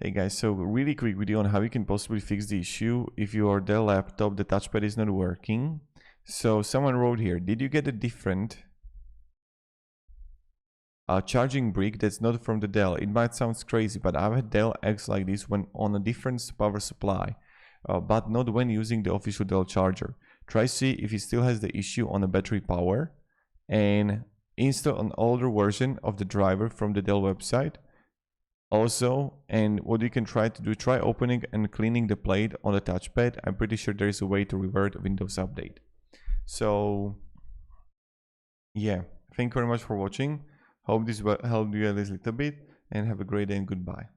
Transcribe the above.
Hey guys, so really quick video on how you can possibly fix the issue if your Dell laptop, the touchpad is not working. So someone wrote here, did you get a different charging brick that's not from the Dell? It might sound crazy, but I've had Dell X like this when on a different power supply, but not when using the official Dell charger. Try see if it still has the issue on the battery power and install an older version of the driver from the Dell website. Also, and what you can try to do, try opening and cleaning the plate on the touchpad. I'm pretty sure there is a way to revert Windows update. So yeah, thank you very much for watching. Hope this helped you a little bit, and have a great day and goodbye.